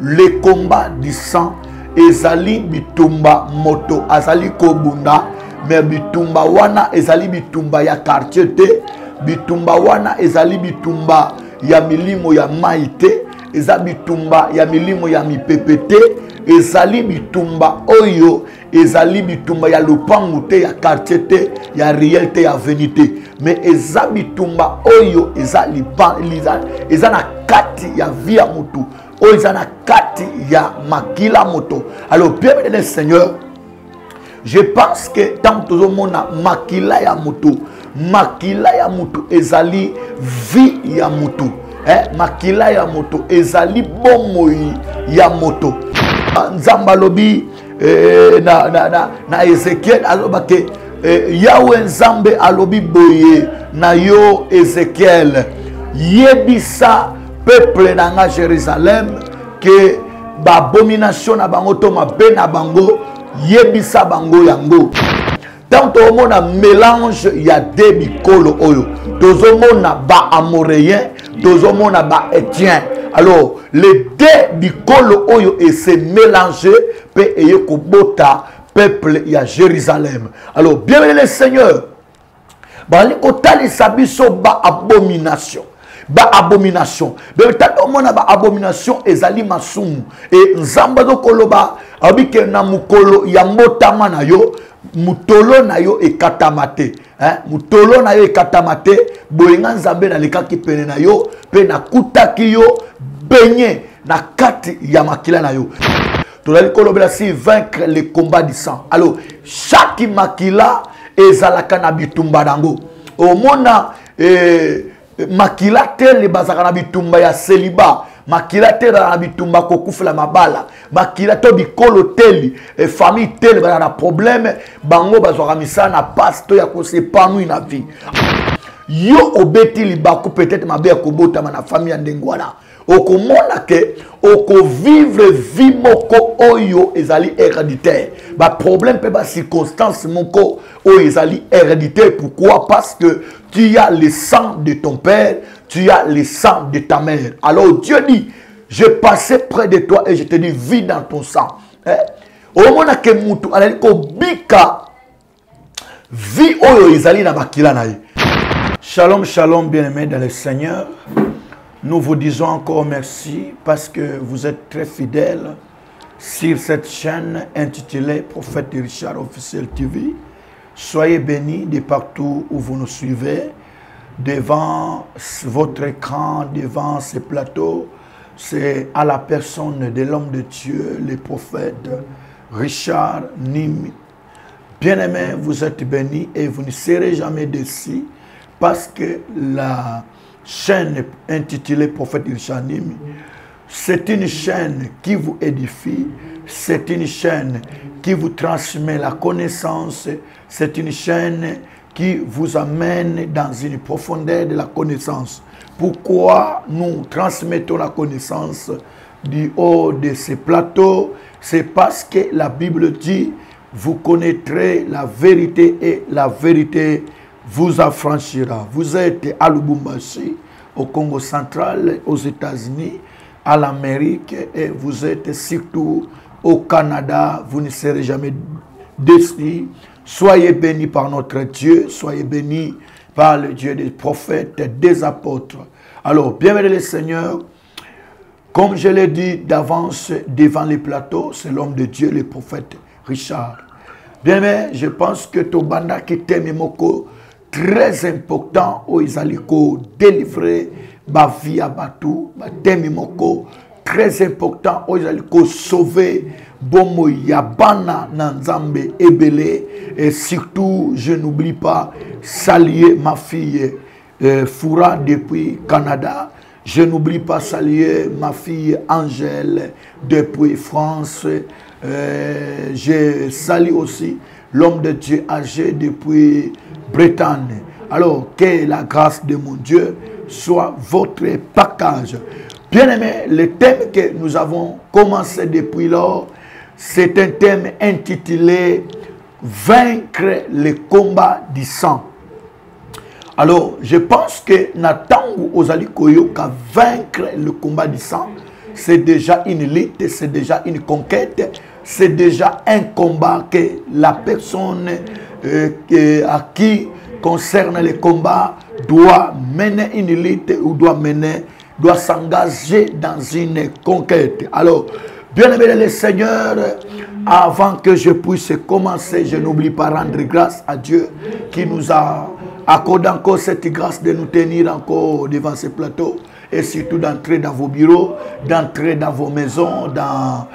le combat du sang ezali bitumba moto azali kobunda mais bitumba wana ezali bitumba ya quartier te, bitumba wana ezali bitumba ya milimo ya maite, eza bitumba ya milimo ya mipepete, ezali bitumba oyo ezali bitumba ya lupangu te, ya quartier te, ya riel te, ya venite, mais eza bitumba oyo eza na kati ya via mutu, oyo eza na kati ya makila moto. Alors bien le Seigneur, je pense que tant que tout le monde a makila ya mutu ezali vie ya mutu, makila ya mutu ezali bomoi ya moto. Nzamba lobi na Ezekiel alobake Yahweh Nzambe alobi boye na yo Ezekiel, yebisa peuple nanga Jérusalem que ba abomination na bango to mabe na bango yebisa bango yango. Tant au monde a mélange ya de bikolo oyo, tozo mona ba amoréen, tozo mona ba étien. Alors les deux bikolo oyo et se mélanger pe eye kobota peuple ya Jérusalem. Alors bien le Seigneur, bali kotali sabiso ba abomination. Ba abomination. Mais tant mona ba abomination ezali masumu. Et nzamba do koloba abike na mukolo ya mbotama na yo, mutolo na yo ekatamate. Mutolo na yo ekatamate, boyenga nzambe na lekaki pene na yo, pe na kutaki yo benye na kati ya makila na yo. Tolali kolobela si vaincre le combat du sang. Alors chaque makila ezalaka na bitumba dango. Au mona makila te le bazaka na bitumba ya celibat, makila te na bitumba kokufela mabala, makila to bikolo teli famille teli bana na problème bango bazwaka misala na pasto ya ko s'épanouir na vie. Yo obeti libaku peut-être mabe ya kobota na famille ya ndengwana. Okomona ke oko vivre vie moko oyo ezali héréditaire. Ba problème pe ba circonstance moko oyo ezali héréditaire. Pourquoi? Parce que tu as le sang de ton père, tu as le sang de ta mère. Alors Dieu dit, je passais près de toi et je te dis, vis dans ton sang. Omona ke mutu alali ko bika vie oyo ezali na bakila na ye. Shalom, shalom, bien-aimés dans le Seigneur. Nous vous disons encore merci parce que vous êtes très fidèles sur cette chaîne intitulée Prophète Richard Officiel TV. Soyez bénis de partout où vous nous suivez, devant votre écran, devant ce plateau. C'est à la personne de l'homme de Dieu, le prophète Richard Nimi. Bien-aimés, vous êtes bénis et vous ne serez jamais déçus parce que la chaîne intitulée Prophète Richard Nimi, c'est une chaîne qui vous édifie, c'est une chaîne qui vous transmet la connaissance, c'est une chaîne qui vous amène dans une profondeur de la connaissance. Pourquoi nous transmettons la connaissance du haut de ces plateaux? C'est parce que la Bible dit, vous connaîtrez la vérité et la vérité vous affranchira. Vous êtes à Lubumbashi, au Congo central, aux États-Unis, à l'Amérique, et vous êtes surtout au Canada. Vous ne serez jamais déçus. Soyez bénis par notre Dieu, soyez bénis par le Dieu des prophètes, des apôtres. Alors, bienvenue le Seigneur. Comme je l'ai dit d'avance devant les plateaux, c'est l'homme de Dieu, le prophète Richard. Bien, mais je pense que Tobanda qui t'aime moko très important où ils allaient délivrer ma vie à Batou, ma thème moko très important où ils allaient sauver Bomo Yabana Nanzambe Ebele et surtout je n'oublie pas saluer ma fille Foura depuis Canada. Je n'oublie pas saluer ma fille Angèle depuis France. Je salue aussi l'homme de Dieu âgé depuis Bretagne. Alors, que la grâce de mon Dieu soit votre package. Bien-aimés, le thème que nous avons commencé depuis lors, c'est un thème intitulé « Vaincre le combat du sang ». Alors, je pense que Natangu Ozali Koyo qu'à vaincre le combat du sang, c'est déjà une lutte, c'est déjà une conquête, c'est déjà un combat que la personne à qui concerne les combats doit mener une lutte ou doit s'engager dans une conquête. Alors, bien aimé le Seigneur, avant que je puisse commencer, je n'oublie pas rendre grâce à Dieu qui nous a accordé encore cette grâce de nous tenir encore devant ce plateau et surtout d'entrer dans vos bureaux, d'entrer dans vos maisons, dans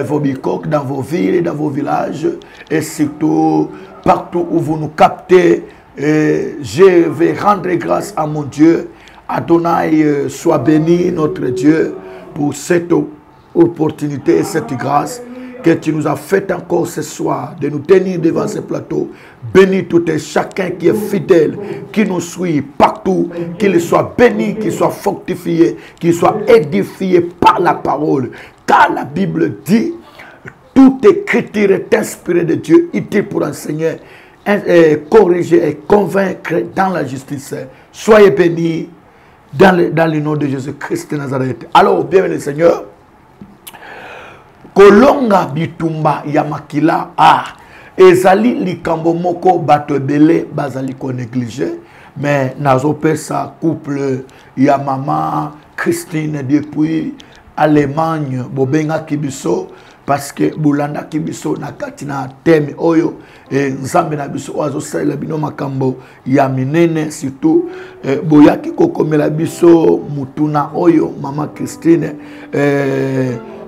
vos bicoques, dans vos villes, dans vos villages et surtout partout où vous nous captez. Je vais rendre grâce à mon Dieu. Adonai soit béni, notre Dieu, pour cette opportunité et cette grâce que tu nous as fait encore ce soir de nous tenir devant ce plateau. Bénis tout et chacun qui est fidèle, qui nous suit partout, qu'il soit béni, qu'il soit fortifié, qu'il soit édifié par la parole. Car la Bible dit, toute écriture est inspirée de Dieu, utile pour enseigner, corriger et convaincre dans la justice. Soyez bénis dans le nom de Jésus-Christ de Nazareth. Alors, bienvenue Seigneur. Kolonga bitumba ya makila ezali likambo moko bato ebele bazali ko négliger, mais nazopesa couple ya mama Christine depuis Allemagne bobenga kibiso parce que bulanda kibiso na katina teme oyo nzambe na biso azo sala bino makambo ya minene surtout boyaki kokomela biso mutuna oyo mama Christine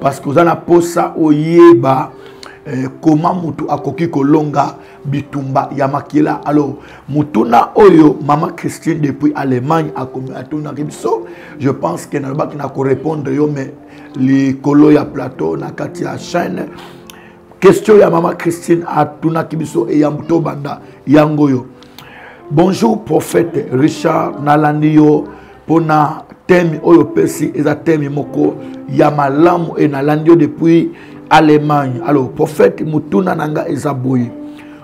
parce que vous avez posa oyeba comment mutu akoki kolonga bitumba ya makila. Alors mutuna oyo mama Christine depuis Allemagne atuna biso, je pense que n'a pas qui na ko répondre yo mais les kolo ya plateau na kati ya chaîne question ya mama Christine atuna kibiso e ya muto banda yango yo. Bonjour prophète Richard Nalandio pona thème oyo pesi eza thème moko ya malamu e nalandio depuis Allemagne. Alors prophète mutuna nanga eza boyi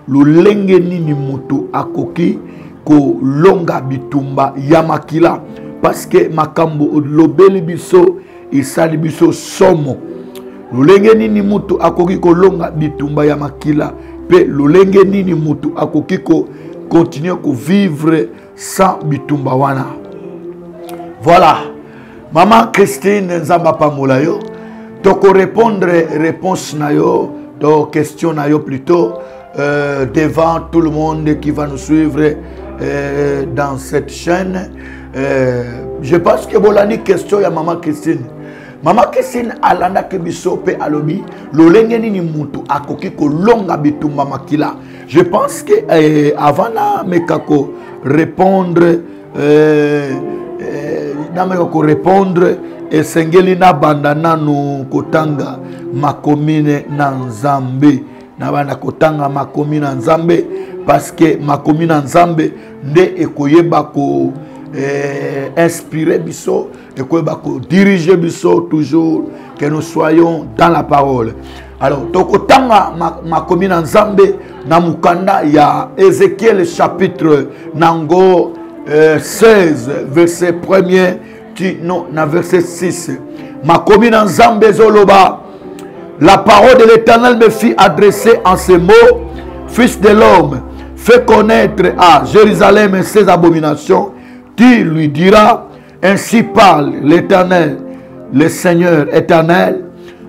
lolenge nini mutu akoki ko longa bitumba ya makila parce que makambo lobeli biso isali biso somo. Lolenge nini mutu akoki ko longa bitumba ya makila pe lolenge nini mutu akoki ko continuer ko vivre sans bitumba wana. Voilà, maman Christine Nzamba Pamola yo, toko répondre réponse na yo, to question na yo plutôt devant tout le monde qui va nous suivre dans cette chaîne. Je pense que bolani question ya maman Christine. Maman Christine alanda kebiso pe alobi lolenge nini mutu akoki ko longa bitumba makila. Je pense que avant na mekako répondre nameko répondre et sengeli na bandana no kotanga makomine na Nzambe na bana kotanga makomine na Nzambe parce que makomine na Nzambe nde ekoyeba ko inspirer biso ekoyeba ko diriger biso toujours que nous soyons dans la parole. Alors tokotanga makomine na Nzambe na mukanda ya Ézéchiel chapitre nango 16 verset 1er non, na verset 6. Makomi na Nzambe zoloba, la parole de l'Éternel me fit adresser en ces mots, fils de l'homme, fais connaître à Jérusalem ses abominations. Tu lui diras, ainsi parle l'Éternel, le Seigneur éternel,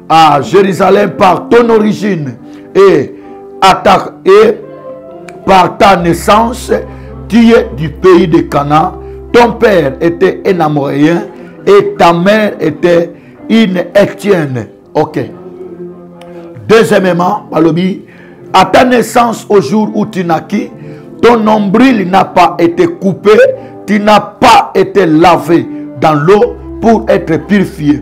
à Jérusalem par ton origine et par ta naissance. Tu es du pays de Canaan, ton père était un Amoréen et ta mère était une Étienne. Ok. Deuxièmement, Balobi, à ta naissance au jour où tu naquis, ton nombril n'a pas été coupé, tu n'as pas été lavé dans l'eau pour être purifié.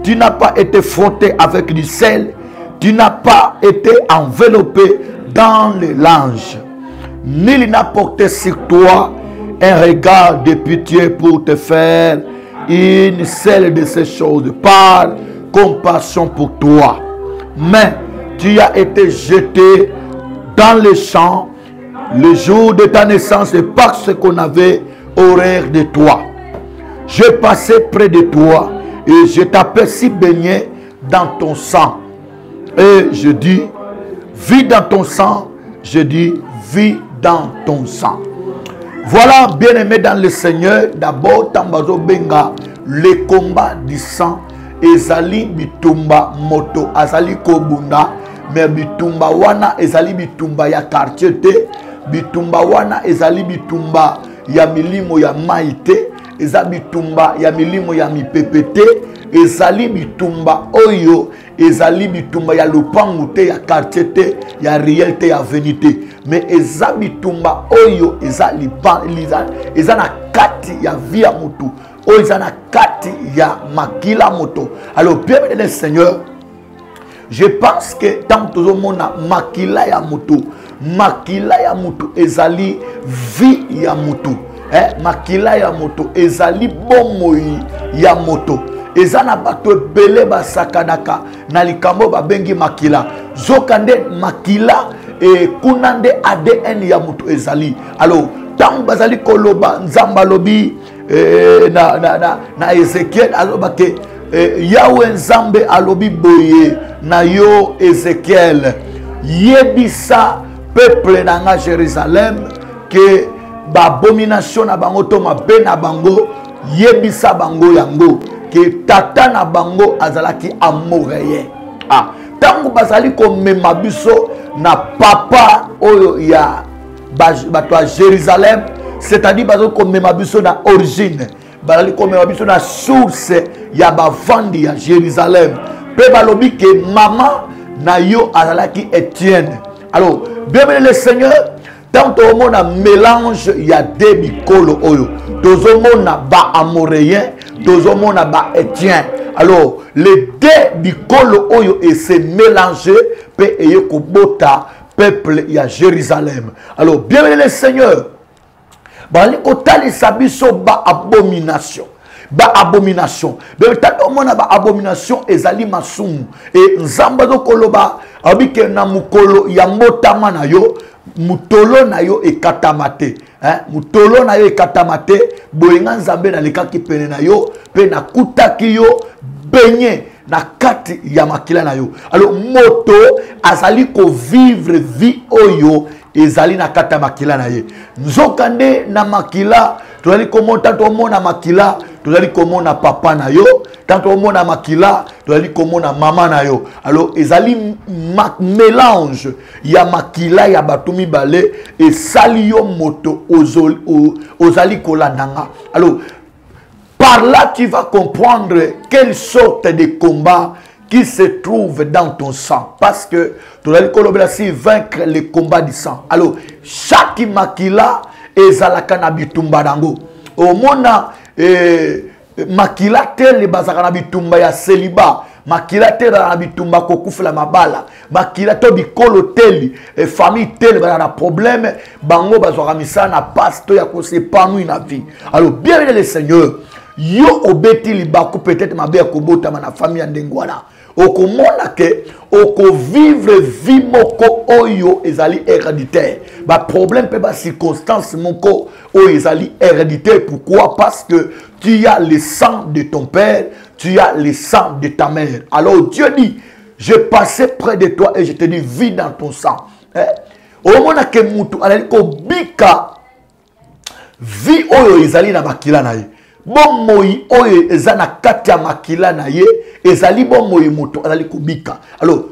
Tu n'as pas été frotté avec du sel, tu n'as pas été enveloppé dans le linge. Nul n'a porté sur toi un regard de pitié pour te faire une seule de ces choses par compassion pour toi. Mais tu as été jeté dans les champs le jour de ta naissance parce qu'on avait horreur de toi. Je passais près de toi Et je t'aperçois baigné dans ton sang. Et je dis, vis dans ton sang. Je dis, vis dans ton sang. Voilà, bien-aimés dans le Seigneur, d'abord, Tambazo Benga, le combat du sang, ezali bitumba moto, azali kobunda, mais bitumba wana ezali bitumba ya quartier te, bitumba wana ezali bitumba ya milimo ya maite, ezali bitumba ya milimo ya mipepete, ezali bitumba oyo, ezali bitumba ya lupangu te, ya quartier te, ya riel te, ya venite. Mais eza bitumba oyo ezali eza na kati ya via mutu, oyo eza na kati ya makila moto. Alors bien le Seigneur, je pense que tant que tout le monde a makila ya mutu ezali vie ya mutu, makila ya mutu ezali bomoi ya moto. Ezana bato bele basakanaka na likambo babengi makila. Zokande makila et kunande ADN ya mutu ezali. Alors tant bazali koloba nzamba lobi na Ezekiel aloba ke Yahweh nzambe alobi boye na yo Ezekiel yebisa peuple nanga Jérusalem que ba abomination na bango to mabe na bango yebisa bango yango que tata na bango azalaki amoreye. Tango bazali komema biso na papa oyo ya bato ya Jérusalem, c'est-à-dire bazali komema biso na origine, bazali komema biso na source ya bavandi ya Jérusalem. Pe balobi ke mama na yo azalaki Étienne. Alors, bien le Seigneur, tant au monde a mélange il y a deux bikolo oyo. Dans au monde a ba amoréen, dans au monde a ba Étienne. Alors, les deux bikolo oyo et se mélanger peut ayé kobota peuple il y a Jérusalem. Alors, bien le Seigneur, bali kotali sabiso ba abomination. Ba abomination. Mais tant au monde a ba abomination ezali masumu et nzamba do koloba abike na mukolo ya motama na yo. Mutolo na yo ekatamate, mutolo na yo ekatamate, boyenga nzambe na lekaki pene na yo, pe na kutaki yo benye na kati ya makila na yo. Alors moto azali ko vivre vie oyo ezali na kata makila na ye. Nzokande na makila, tozali komona tanto mona makila, tozali komona papa na yo, tanto mona makila, tozali komona mama na yo. Alors ezali mélange ya makila ya batumi bale et sali yo moto ozali kolandanga. Alors par là tu vas comprendre quelle sorte de combat qui se trouve dans ton sang. Parce que tu as dit vaincre le combat du sang. Alors, chaque makila est zalaka na bitumba dango. Au mona makila tel bazaka na bitumba ya celibat. Makila tel na bitumba kokufela mabala. Makila to bikolo tel famille tel na problème bango bazaka misana na pasto ya ko s'épanouir na vie. Alors, bien le Seigneur, yo obeti libaku peut-être mabe ya kobota na famille ndengwana. Okomona ke oko vivre vie moko oyo ezali héréditaire. Ba problème pe ba circonstance moko oyo ezali héréditaire. Pourquoi? Parce que tu as le sang de ton père, tu as le sang de ta mère. Alors Dieu dit, je passais près de toi et je te dis, vis dans ton sang. Omona ke mutu alali ko bika vie oyo ezali na makila na ye. Bon moi oye ezana katia makila na ye ezali bon moi moto azali kubika. Alors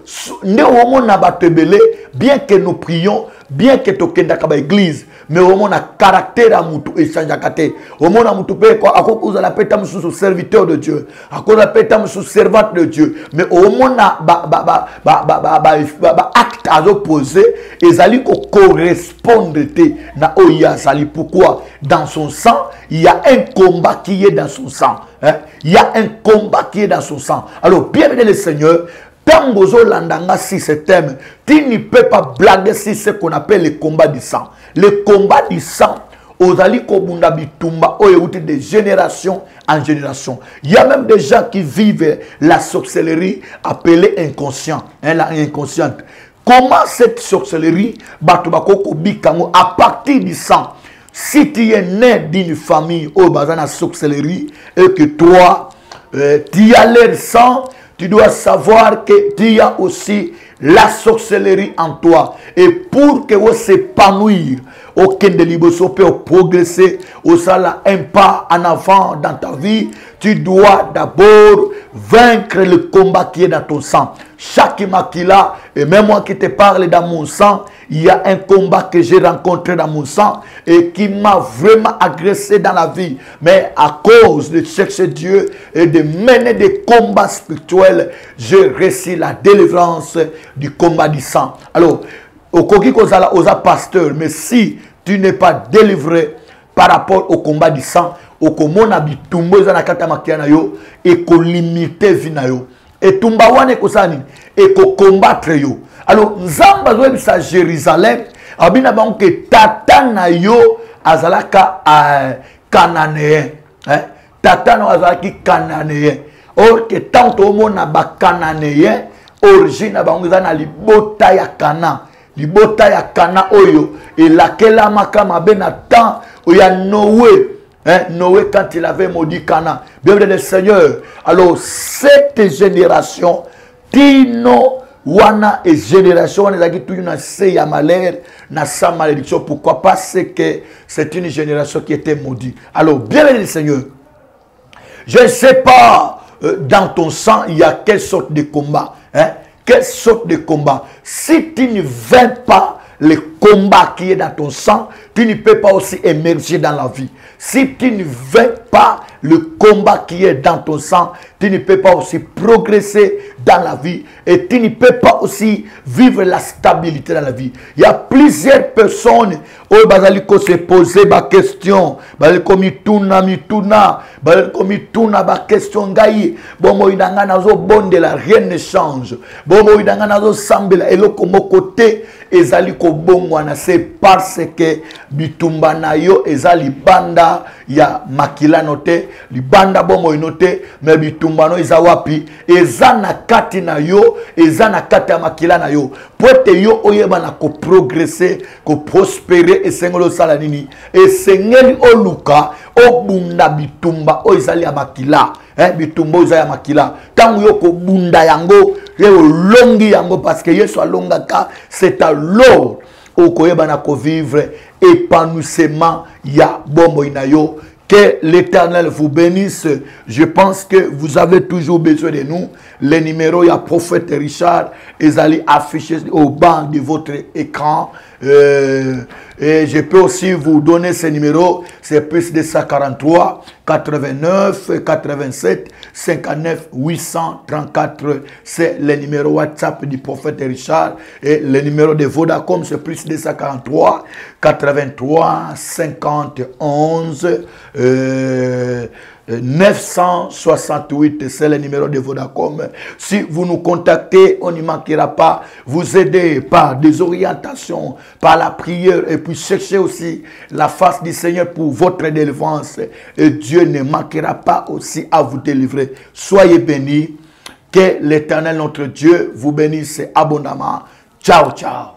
ne omona batebele bien que nous prions, bien que tokenda ka ba église, mais omona caractère à mutu échange kate. Omona mutu pe ko akoko uzala peta musu serviteur de Dieu, akoko peta musu servante de Dieu, mais omona acte à opposer ezali ko correspondre te na oya sali. Pourquoi? Dans son sang il y a un combat qui est dans son sang. Il y a un combat qui est dans son sang. Alors, bienvenue le Seigneur. Tangozo landanga si ce thème, tu ne peux pas blaguer si ce qu'on appelle le combat du sang. Le combat du sang, ozali kobunda bitumba oyeuti de génération en génération. Il y a même des gens qui vivent la sorcellerie appelée inconscient, la inconsciente. Comment cette sorcellerie batubako bikango à partir du sang? Si tu es né d'une famille au bazana sorcellerie et que toi tu as l'air sang, tu dois savoir que tu as aussi la sorcellerie en toi. Et pour que vous s'épanouir, aucun de liboso peut progresser, au sala un pas en avant dans ta vie, tu dois d'abord vaincre le combat qui est dans ton sang. Chaque makila, et même moi qui te parle dans mon sang, il y a un combat que j'ai rencontré dans mon sang et qui m'a vraiment agressé dans la vie. Mais à cause de chercher Dieu et de mener des combats spirituels, j'ai réussi la délivrance du combat du sang. Alors, au Koki Kozala, aux pasteur, mais si tu n'es pas délivré par rapport au combat du sang, au komona bitumbo za nakata makiana yo et ko limiter vina yo et tumba wane ko sani et ko combattre yo. Alors nzamba zo bisa Jérusalem abina bango ke tata na yo azalaka cananéen, hein, tata na azalaki cananéen. Or que tant au mona ba cananéen origine bango za na libota ya Kana. Libota ya Kana oyo et laquelle makama bena temps oya Noé. Hein, Noé, quand il avait maudit Cana, bien le Seigneur. Alors, cette génération, Tino, Wana et génération, on a dit tout une série malheur, na sa malédiction. Pourquoi? Parce que c'est une génération qui était maudite. Alors, bien le Seigneur, je ne sais pas, dans ton sang, il y a quelle sorte de combat. Hein? Quelle sorte de combat? Si tu ne vaincus pas le combat qui est dans ton sang, tu ne peux pas aussi émerger dans la vie. Si tu ne vaincus pas le combat qui est dans ton sang, tu ne peux pas aussi progresser dans la vie et tu ne peux pas aussi vivre la stabilité dans la vie. Il y a plusieurs personnes qui se poser ma question, rien ne change. C'est parce que bitumba na yo ezali banda ya makila note, libanda bomo note, mais bitumba no ezawapi, ezana kati na yo, ezana kati ya makila na yo. Pote yo oyeba na ko progresser, ko prospérer et sengolo sala nini. Et sengeli oluka obunda bitumba o ezali ya makila. Hein, bitumba o ezali ya makila. Tangu yo ko bunda yango, yo longi yango parce que yeso alongaka, c'est à l'or. Au vivre épanouissement ya bombo inayo. Que l'Éternel vous bénisse. Je pense que vous avez toujours besoin de nous. Les numéros, il y a prophète Richard, ils allaient afficher au bas de votre écran. Et je peux aussi vous donner ces numéros. C'est plus de 143 89 87 59 834. C'est le numéro WhatsApp du prophète Richard. Et le numéro de Vodacom, c'est plus de 143 83 51 968, c'est le numéro de Vodacom. Si vous nous contactez, on n'y manquera pas. Vous aider par des orientations, par la prière, et puis cherchez aussi la face du Seigneur pour votre délivrance. Et Dieu ne manquera pas aussi à vous délivrer. Soyez bénis. Que l'Éternel, notre Dieu, vous bénisse abondamment. Ciao, ciao.